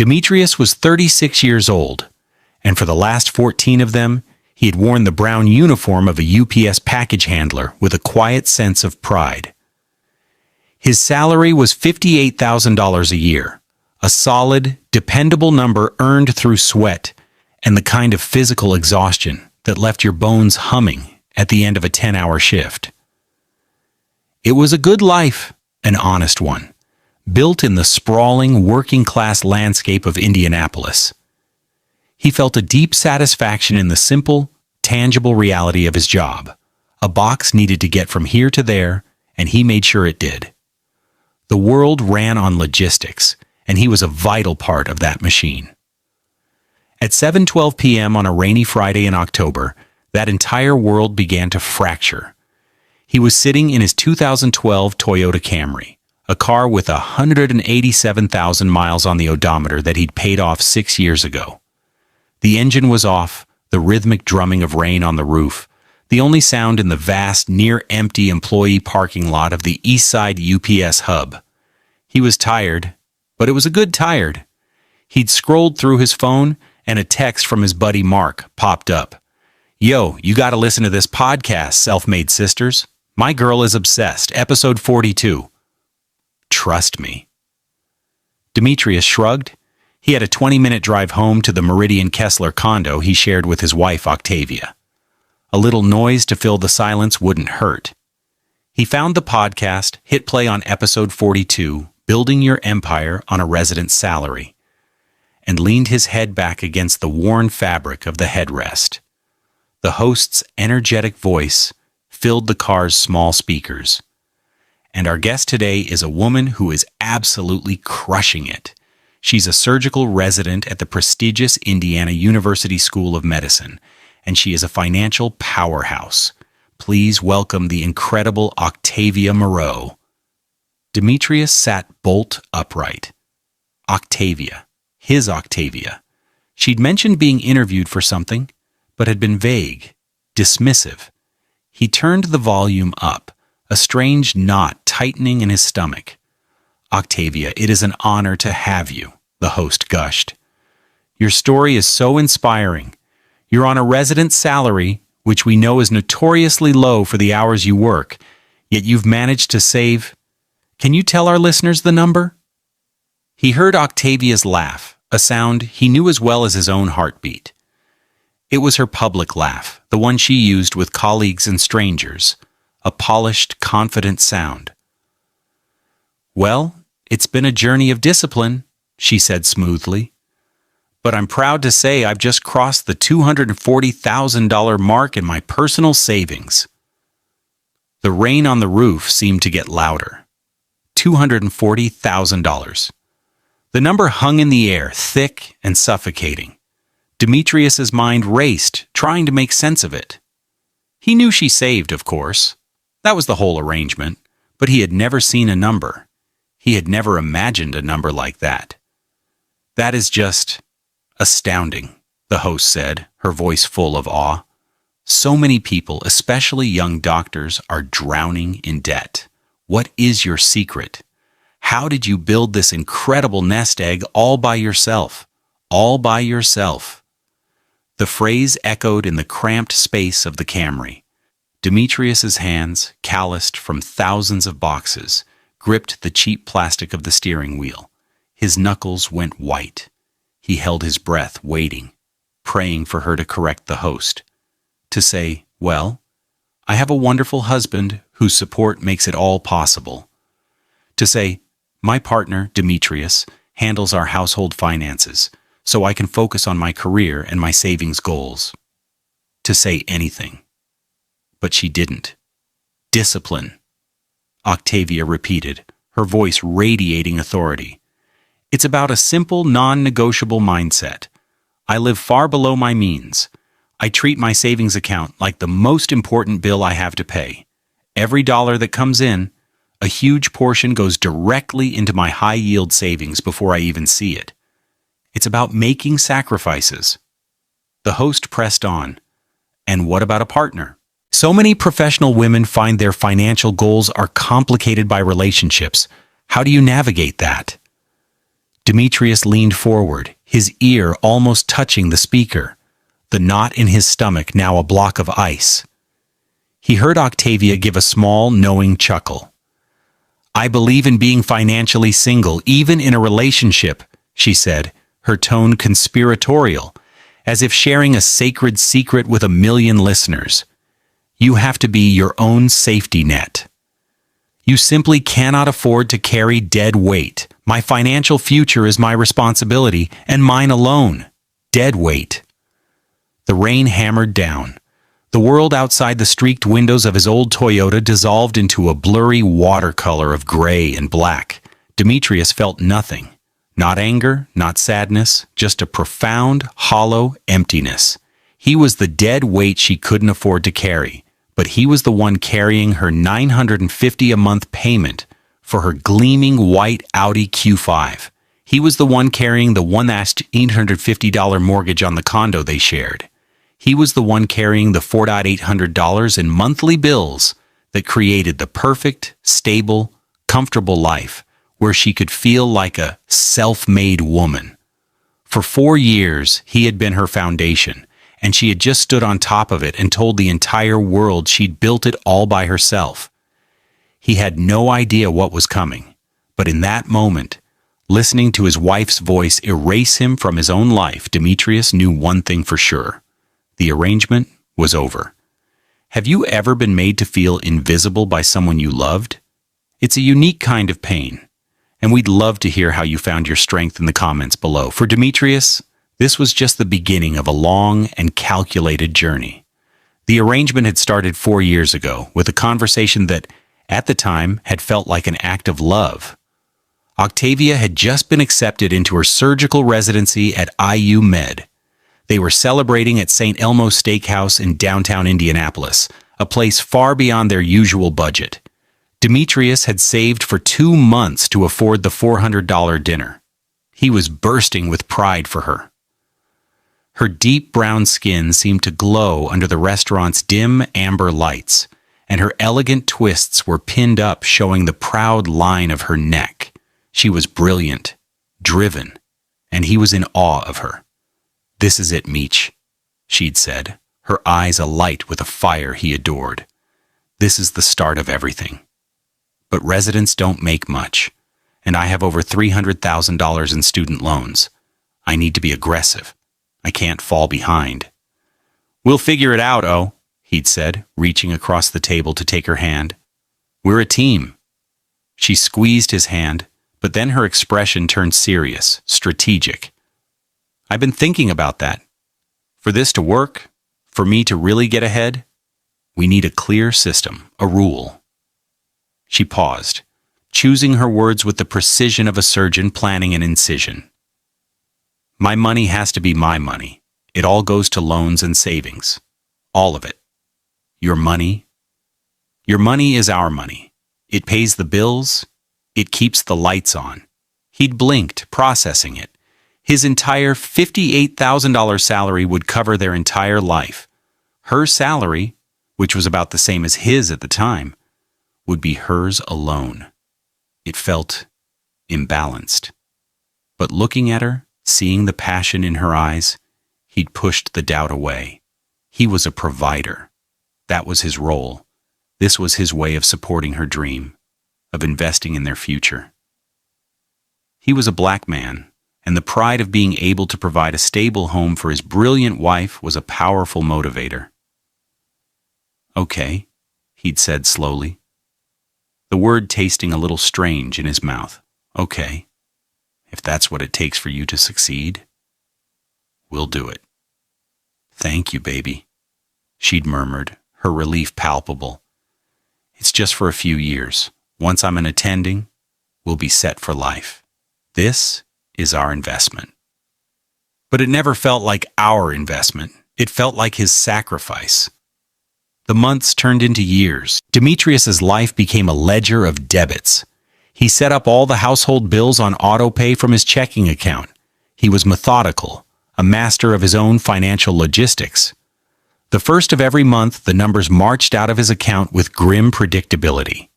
Demetrius was 36 years old, and for the last 14 of them, he had worn the brown uniform of a UPS package handler with a quiet sense of pride. His salary was $58,000 a year, a solid, dependable number earned through sweat and the kind of physical exhaustion that left your bones humming at the end of a 10-hour shift. It was a good life, an honest one, built in the sprawling, working-class landscape of Indianapolis. He felt a deep satisfaction in the simple, tangible reality of his job. A box needed to get from here to there, and he made sure it did. The world ran on logistics, and he was a vital part of that machine. At 7:12 p.m. on a rainy Friday in October, that entire world began to fracture. He was sitting in his 2012 Toyota Camry, a car with 187,000 miles on the odometer that he'd paid off 6 years ago. The engine was off, the rhythmic drumming of rain on the roof, the only sound in the vast, near-empty employee parking lot of the Eastside UPS hub. He was tired, but it was a good tired. He'd scrolled through his phone, and a text from his buddy Mark popped up. "Yo, you gotta listen to this podcast, Self-Made Sisters. My girl is obsessed, episode 42. Trust me." Demetrius shrugged. He had a 20-minute drive home to the Meridian Kessler condo he shared with his wife Octavia. A little noise to fill the silence wouldn't hurt. He found the podcast, hit play on episode 42, Building Your Empire on a Resident's Salary, and leaned his head back against the worn fabric of the headrest. The host's energetic voice filled the car's small speakers. And our guest today is a woman who is absolutely crushing it. She's a surgical resident at the prestigious Indiana University School of Medicine, and she is a financial powerhouse. Please welcome the incredible Octavia Moreau. Demetrius sat bolt upright. Octavia. His Octavia. She'd mentioned being interviewed for something, but had been vague, dismissive. He turned the volume up, a strange knot tightening in his stomach. "Octavia, it is an honor to have you," the host gushed. "Your story is so inspiring. You're on a resident's salary, which we know is notoriously low for the hours you work, yet you've managed to save. Can you tell our listeners the number?" He heard Octavia's laugh, a sound he knew as well as his own heartbeat. It was her public laugh, the one she used with colleagues and strangers, a polished, confident sound. "Well, it's been a journey of discipline," she said smoothly. "But I'm proud to say I've just crossed the $240,000 mark in my personal savings." The rain on the roof seemed to get louder. $240,000. The number hung in the air, thick and suffocating. Demetrius's mind raced, trying to make sense of it. He knew she saved, of course. That was the whole arrangement, but he had never seen a number. He had never imagined a number like that. "That is just astounding," the host said, her voice full of awe. "So many people, especially young doctors, are drowning in debt. What is your secret? How did you build this incredible nest egg all by yourself? All by yourself." The phrase echoed in the cramped space of the Camry. Demetrius's hands, calloused from thousands of boxes, gripped the cheap plastic of the steering wheel. His knuckles went white. He held his breath, waiting, praying for her to correct the host. To say, "Well, I have a wonderful husband whose support makes it all possible." To say, "My partner, Demetrius, handles our household finances, so I can focus on my career and my savings goals." To say anything. But she didn't. "Discipline," Octavia repeated, her voice radiating authority. "It's about a simple, non-negotiable mindset. I live far below my means. I treat my savings account like the most important bill I have to pay. Every dollar that comes in, a huge portion goes directly into my high-yield savings before I even see it. It's about making sacrifices." The host pressed on. "And what about a partner? So many professional women find their financial goals are complicated by relationships. How do you navigate that?" Demetrius leaned forward, his ear almost touching the speaker, the knot in his stomach now a block of ice. He heard Octavia give a small, knowing chuckle. "I believe in being financially single, even in a relationship," she said, her tone conspiratorial, as if sharing a sacred secret with a million listeners. "You have to be your own safety net. You simply cannot afford to carry dead weight. My financial future is my responsibility, and mine alone. Dead weight." The rain hammered down. The world outside the streaked windows of his old Toyota dissolved into a blurry watercolor of gray and black. Demetrius felt nothing. Not anger, not sadness, just a profound, hollow emptiness. He was the dead weight she couldn't afford to carry, but he was the one carrying her $950 a month payment for her gleaming white Audi Q5. He was the one carrying the $1,850 mortgage on the condo they shared. He was the one carrying the $4,800 in monthly bills that created the perfect, stable, comfortable life where she could feel like a self-made woman. For 4 years, he had been her foundation, and she had just stood on top of it and told the entire world she'd built it all by herself. He had no idea what was coming, but in that moment, listening to his wife's voice erase him from his own life, Demetrius knew one thing for sure. The arrangement was over. Have you ever been made to feel invisible by someone you loved? It's a unique kind of pain, and we'd love to hear how you found your strength in the comments below. For Demetrius, this was just the beginning of a long and calculated journey. The arrangement had started 4 years ago with a conversation that, at the time, had felt like an act of love. Octavia had just been accepted into her surgical residency at IU Med. They were celebrating at St. Elmo's Steakhouse in downtown Indianapolis, a place far beyond their usual budget. Demetrius had saved for 2 months to afford the $400 dinner. He was bursting with pride for her. Her deep brown skin seemed to glow under the restaurant's dim amber lights, and her elegant twists were pinned up, showing the proud line of her neck. She was brilliant, driven, and he was in awe of her. "This is it, Meech," she'd said, her eyes alight with a fire he adored. "This is the start of everything. But residents don't make much, and I have over $300,000 in student loans. I need to be aggressive. I can't fall behind." "We'll figure it out, Oh," he'd said, reaching across the table to take her hand. "We're a team." She squeezed his hand, but then her expression turned serious, strategic. "I've been thinking about that. For this to work, for me to really get ahead, we need a clear system, a rule." She paused, choosing her words with the precision of a surgeon planning an incision. "My money has to be my money. It all goes to loans and savings. All of it. Your money is our money. It pays the bills. It keeps the lights on." He'd blinked, processing it. His entire $58,000 salary would cover their entire life. Her salary, which was about the same as his at the time, would be hers alone. It felt imbalanced. But looking at her, seeing the passion in her eyes, he'd pushed the doubt away. He was a provider. That was his role. This was his way of supporting her dream, of investing in their future. He was a black man, and the pride of being able to provide a stable home for his brilliant wife was a powerful motivator. "Okay," he'd said slowly, the word tasting a little strange in his mouth. "Okay, if that's what it takes for you to succeed, we'll do it." "Thank you, baby," she'd murmured, her relief palpable. "It's just for a few years. Once I'm an attending, we'll be set for life. This is our investment." But it never felt like our investment. It felt like his sacrifice. The months turned into years. Demetrius's life became a ledger of debits. He set up all the household bills on autopay from his checking account. He was methodical, a master of his own financial logistics. The first of every month, the numbers marched out of his account with grim predictability.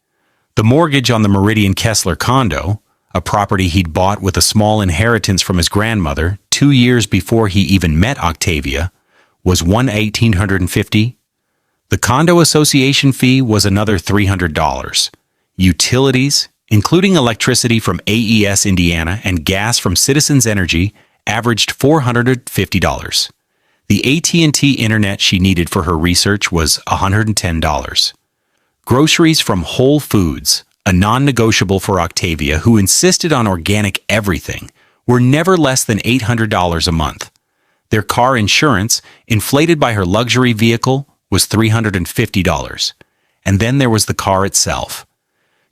The mortgage on the Meridian Kessler condo, a property he'd bought with a small inheritance from his grandmother 2 years before he even met Octavia, was $1,850. The condo association fee was another $300. Utilities, including electricity from AES Indiana and gas from Citizens Energy, averaged $450. The AT&T internet she needed for her research was $110. Groceries from Whole Foods, a non-negotiable for Octavia, who insisted on organic everything, were never less than $800 a month. Their car insurance, inflated by her luxury vehicle, was $350. And then there was the car itself.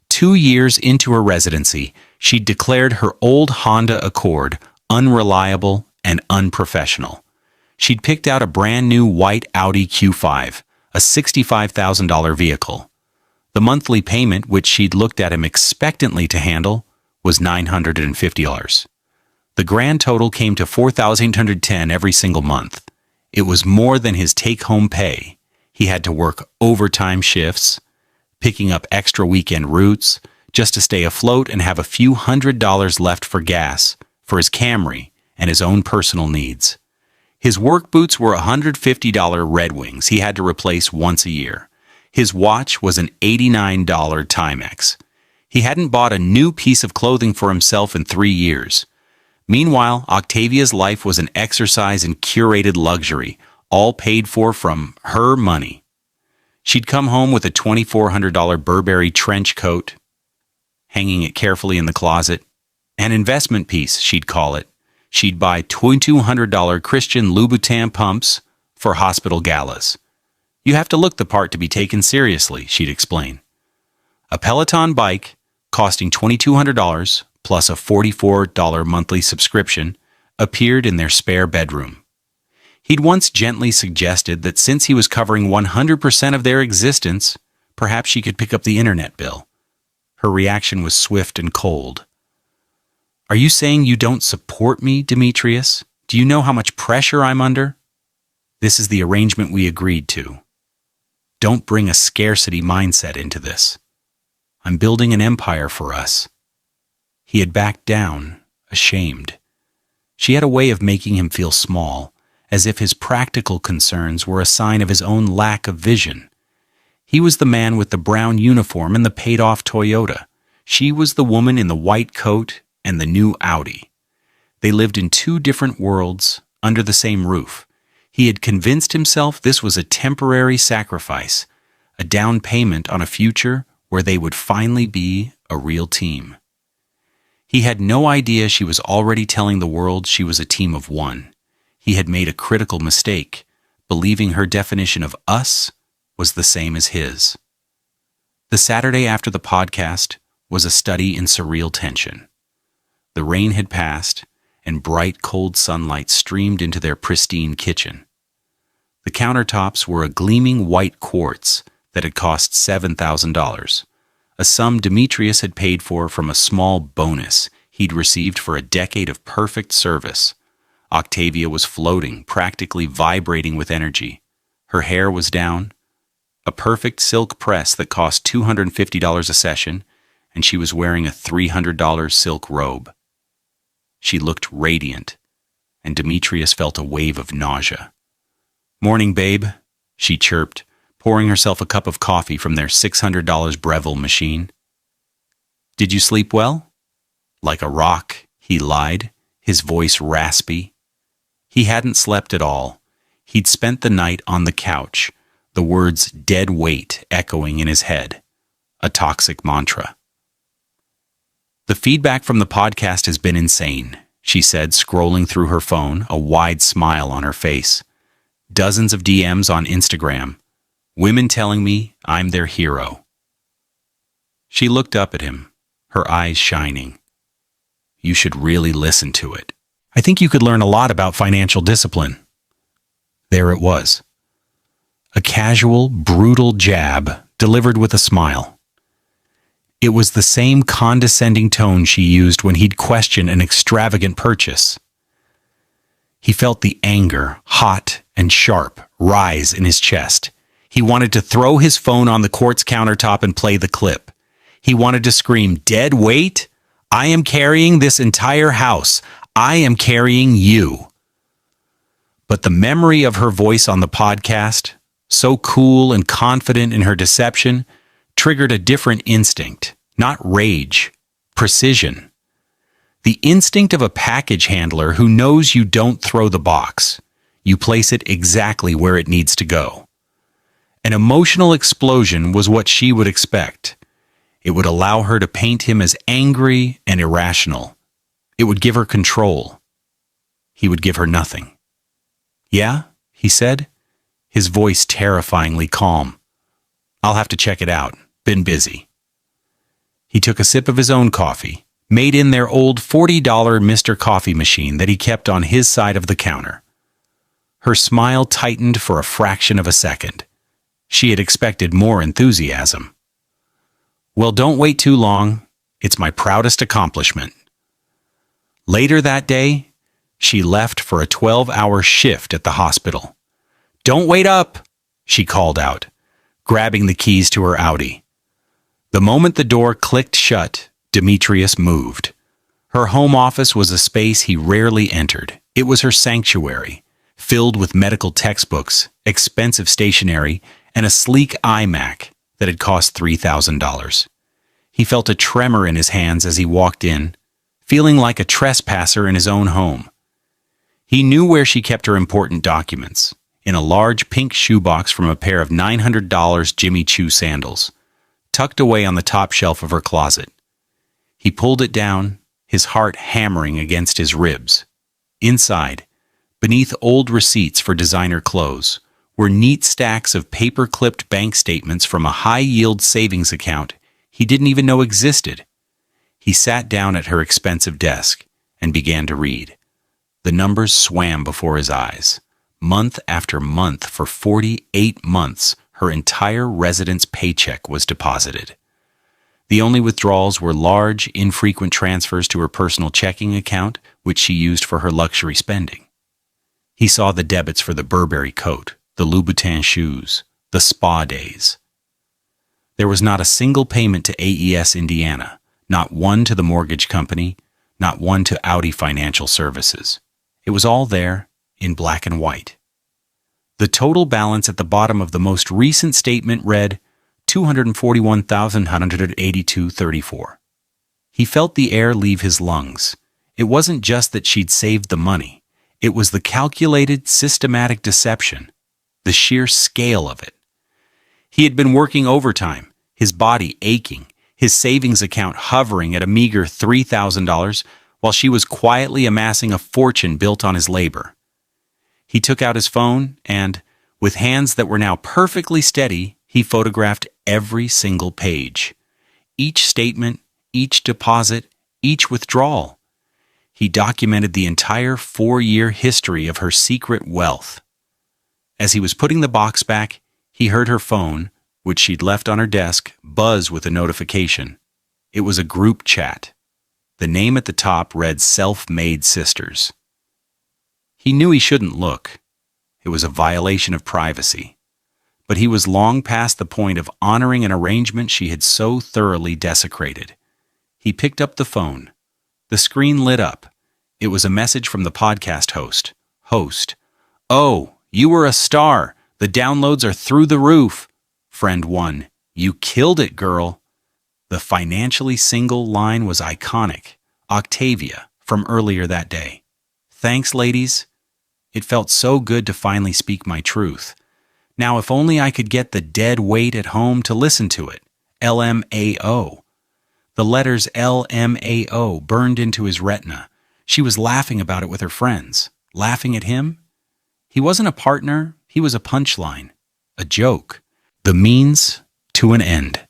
2 years into her residency, she'd declared her old Honda Accord unreliable and unprofessional. She'd picked out a brand new white Audi Q5, a $65,000 vehicle. The monthly payment, which she'd looked at him expectantly to handle, was $950. The grand total came to $4,810 every single month. It was more than his take-home pay. He had to work overtime shifts, picking up extra weekend routes, just to stay afloat and have a few $100s left for gas, for his Camry, and his own personal needs. His work boots were $150 Red Wings he had to replace once a year. His watch was an $89 Timex. He hadn't bought a new piece of clothing for himself in 3 years. Meanwhile, Octavia's life was an exercise in curated luxury, all paid for from her money. She'd come home with a $2,400 Burberry trench coat, hanging it carefully in the closet. An investment piece, she'd call it. She'd buy $2,200 Christian Louboutin pumps for hospital galas. You have to look the part to be taken seriously, she'd explain. A Peloton bike, costing $2,200 plus a $44 monthly subscription, appeared in their spare bedroom. He'd once gently suggested that since he was covering 100% of their existence, perhaps she could pick up the internet bill. Her reaction was swift and cold. Are you saying you don't support me, Demetrius? Do you know how much pressure I'm under? This is the arrangement we agreed to. Don't bring a scarcity mindset into this. I'm building an empire for us. He had backed down, ashamed. She had a way of making him feel small, as if his practical concerns were a sign of his own lack of vision. He was the man with the brown uniform and the paid-off Toyota. She was the woman in the white coat and the new Audi. They lived in 2 different worlds under the same roof. He had convinced himself this was a temporary sacrifice, a down payment on a future where they would finally be a real team. He had no idea she was already telling the world she was a team of one. He had made a critical mistake, believing her definition of us was the same as his. The Saturday after the podcast was a study in surreal tension. The rain had passed, and bright, cold sunlight streamed into their pristine kitchen. The countertops were a gleaming white quartz that had cost $7,000, a sum Demetrius had paid for from a small bonus he'd received for a decade of perfect service. Octavia was floating, practically vibrating with energy. Her hair was down, a perfect silk press that cost $250 a session, and she was wearing a $300 silk robe. She looked radiant, and Demetrius felt a wave of nausea. "Morning, babe," she chirped, pouring herself a cup of coffee from their $600 Breville machine. "Did you sleep well?" "Like a rock," he lied, his voice raspy. He hadn't slept at all. He'd spent the night on the couch, the words dead weight echoing in his head, a toxic mantra. "The feedback from the podcast has been insane," she said, scrolling through her phone, a wide smile on her face. "Dozens of DMs on Instagram. Women telling me I'm their hero." She looked up at him, her eyes shining. "You should really listen to it. I think you could learn a lot about financial discipline." There it was. A casual, brutal jab delivered with a smile. It was the same condescending tone she used when he'd question an extravagant purchase. He felt the anger, hot and sharp, rise in his chest. He wanted to throw his phone on the quartz countertop and play the clip. He wanted to scream, "Dead weight? I am carrying this entire house. I am carrying you. But the memory of her voice on the podcast, so cool and confident in her deception, triggered a different instinct, not rage, precision. The instinct of a package handler who knows you don't throw the box. You place it exactly where it needs to go. An emotional explosion was what she would expect. It would allow her to paint him as angry and irrational. It would give her control. He would give her nothing. Yeah, he said, his voice terrifyingly calm. I'll have to check it out. Been busy. He took a sip of his own coffee, made in their old $40 Mr. Coffee machine that he kept on his side of the counter. Her smile tightened for a fraction of a second. She had expected more enthusiasm. Well, don't wait too long. It's my proudest accomplishment. Later that day, she left for a 12-hour shift at the hospital. Don't wait up, she called out, grabbing the keys to her Audi. The moment the door clicked shut, Demetrius moved. Her home office was a space he rarely entered. It was her sanctuary, filled with medical textbooks, expensive stationery, and a sleek iMac that had cost $3,000. He felt a tremor in his hands as he walked in, feeling like a trespasser in his own home. He knew where she kept her important documents, in a large pink shoebox from a pair of $900 Jimmy Choo sandals, tucked away on the top shelf of her closet. He pulled it down, his heart hammering against his ribs. Inside, beneath old receipts for designer clothes, were neat stacks of paper-clipped bank statements from a high-yield savings account he didn't even know existed. He sat down at her expensive desk and began to read. The numbers swam before his eyes. Month after month, for 48 months, her entire residence paycheck was deposited. The only withdrawals were large, infrequent transfers to her personal checking account, which she used for her luxury spending. He saw the debits for the Burberry coat, the Louboutin shoes, the spa days. There was not a single payment to AES Indiana, not one to the mortgage company, not one to Audi Financial Services. It was all there, in black and white. The total balance at the bottom of the most recent statement read $241,182.34. He felt the air leave his lungs. It wasn't just that she'd saved the money. It was the calculated, systematic deception, the sheer scale of it. He had been working overtime, his body aching, his savings account hovering at a meager $3,000, while she was quietly amassing a fortune built on his labor. He took out his phone and, with hands that were now perfectly steady, he photographed every single page. Each statement, each deposit, each withdrawal. He documented the entire 4-year history of her secret wealth. As he was putting the box back, he heard her phone, which she'd left on her desk, buzz with a notification. It was a group chat. The name at the top read Self-Made Sisters. He knew he shouldn't look. It was a violation of privacy. But he was long past the point of honoring an arrangement she had so thoroughly desecrated. He picked up the phone. The screen lit up. It was a message from the podcast host. Host: "Oh, you were a star. The downloads are through the roof." Friend 1: "You killed it, girl." The financially single line was iconic. Octavia, from earlier that day. "Thanks, ladies. It felt so good to finally speak my truth. Now if only I could get the dead weight at home to listen to it. LMAO. The letters LMAO burned into his retina. She was laughing about it with her friends. Laughing at him? He wasn't a partner. He was a punchline. A joke. The means to an end.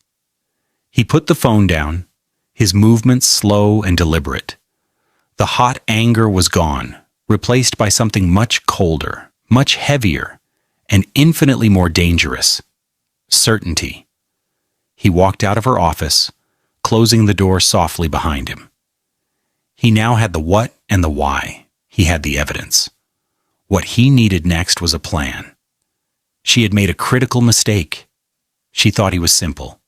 He put the phone down, his movements slow and deliberate. The hot anger was gone, replaced by something much colder, much heavier, and infinitely more dangerous. Certainty. He walked out of her office, closing the door softly behind him. He now had the what and the why. He had the evidence. What he needed next was a plan. She had made a critical mistake. She thought he was simple.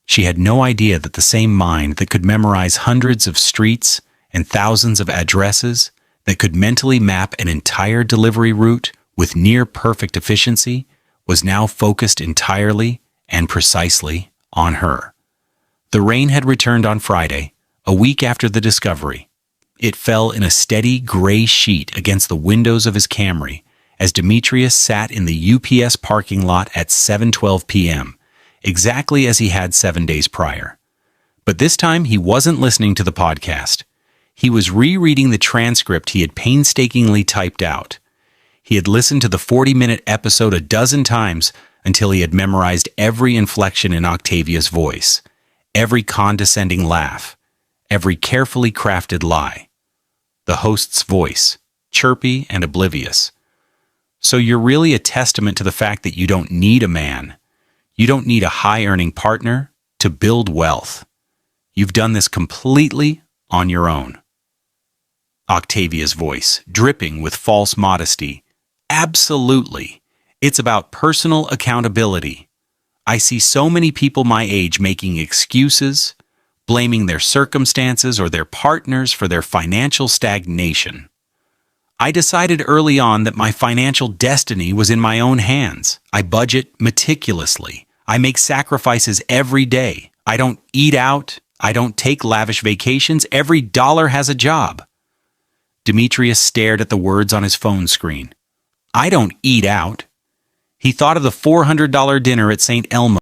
She had no idea that the same mind that could memorize hundreds of streets and thousands of addresses, that could mentally map an entire delivery route with near-perfect efficiency, was now focused entirely and precisely on her. The rain had returned on Friday, a week after the discovery. It fell in a steady gray sheet against the windows of his Camry as Demetrius sat in the UPS parking lot at 7:12 p.m., exactly as he had 7 days prior. But this time he wasn't listening to the podcast. He was rereading the transcript he had painstakingly typed out. He had listened to the 40-minute episode a dozen times until he had memorized every inflection in Octavia's voice, every condescending laugh, every carefully crafted lie. The host's voice, chirpy and oblivious. So you're really a testament to the fact that you don't need a man. You don't need a high-earning partner to build wealth. You've done this completely on your own. Octavia's voice, dripping with false modesty. Absolutely. It's about personal accountability. I see so many people my age making excuses, blaming their circumstances or their partners for their financial stagnation. I decided early on that my financial destiny was in my own hands. I budget meticulously. I make sacrifices every day. I don't eat out. I don't take lavish vacations. Every dollar has a job. Demetrius stared at the words on his phone screen. I don't eat out. He thought of the $400 dinner at St. Elmo's